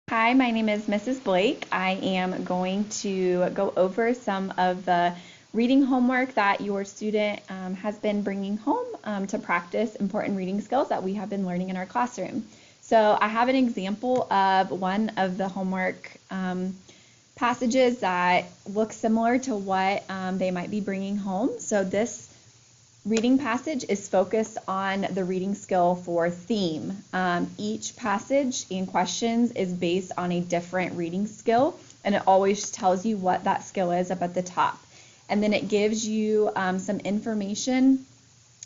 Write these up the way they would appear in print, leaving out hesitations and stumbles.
Hi, my name is Mrs. Blake. I am going to go over some of the reading homework that your student has been bringing home to practice important reading skills that we have been learning in our classroom. So I have an example of one of the homework passages that look similar to what they might be bringing home. So this reading passage is focused on the reading skill for theme. Each passage in questions is based on a different reading skill, and it always tells you what that skill is up at the top. And then it gives you some information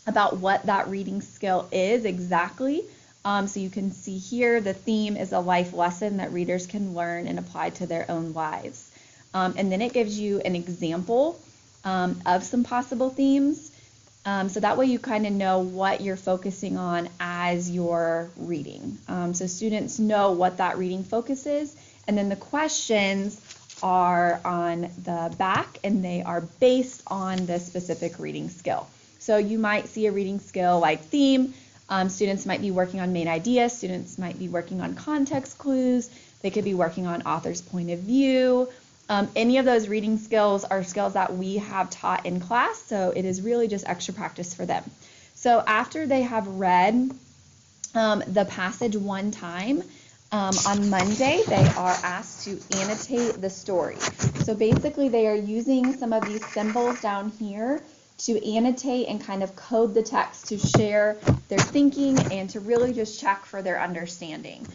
about what that reading skill is exactly. So you can see here the theme is a life lesson that readers can learn and apply to their own lives. And then it gives you an example of some possible themes. So that way you kind of know what you're focusing on as you're reading. So students know what that reading focus is, and then the questions are on the back and they are based on the specific reading skill. So you might see a reading skill like theme. Students might be working on main ideas, students might be working on context clues, they could be working on author's point of view. Any of those reading skills are skills that we have taught in class, so it is really just extra practice for them. So after they have read the passage one time, on Monday they are asked to annotate the story. So basically they are using some of these symbols down here to annotate and kind of code the text to share their thinking and to really just check for their understanding.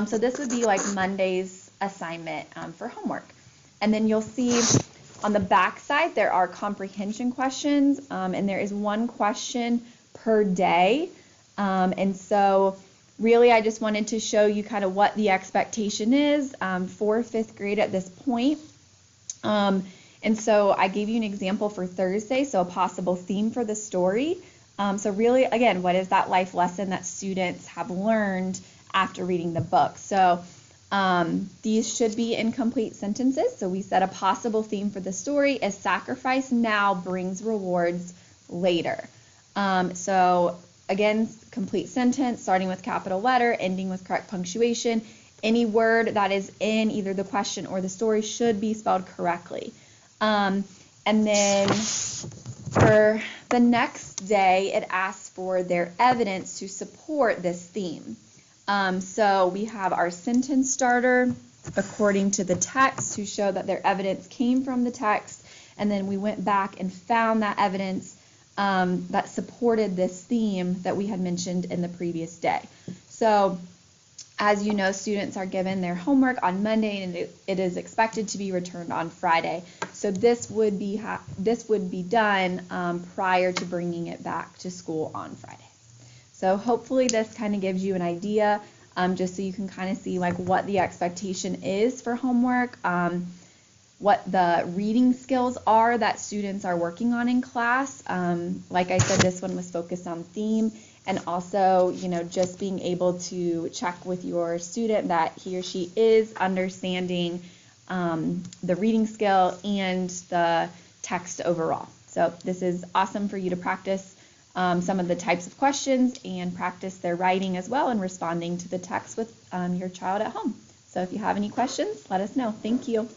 So this would be like Monday's assignment for homework. And then you'll see on the back side there are comprehension questions, and there is one question per day. And so really I just wanted to show you kind of what the expectation is for 5th grade at this point. And so I gave you an example for Thursday, so a possible theme for the story. So really, again, what is that life lesson that students have learned after reading the book? So these should be incomplete sentences. So we said a possible theme for the story is sacrifice now brings rewards later. So again, complete sentence, starting with capital letter, ending with correct punctuation. Any word that is in either the question or the story should be spelled correctly. And then for the next day, it asks for their evidence to support this theme. So we have our sentence starter according to the text to show that their evidence came from the text, and then we went back and found that evidence that supported this theme that we had mentioned in the previous day. So as you know, students are given their homework on Monday and it is expected to be returned on Friday. So this would be done prior to bringing it back to school on Friday. So hopefully this kind of gives you an idea, just so you can kind of see like what the expectation is for homework, what the reading skills are that students are working on in class. Like I said, this one was focused on theme, and also, you know, just being able to check with your student that he or she is understanding the reading skill and the text overall. So this is awesome for you to practice some of the types of questions and practice their writing as well and responding to the text with your child at home. So if you have any questions, let us know. Thank you.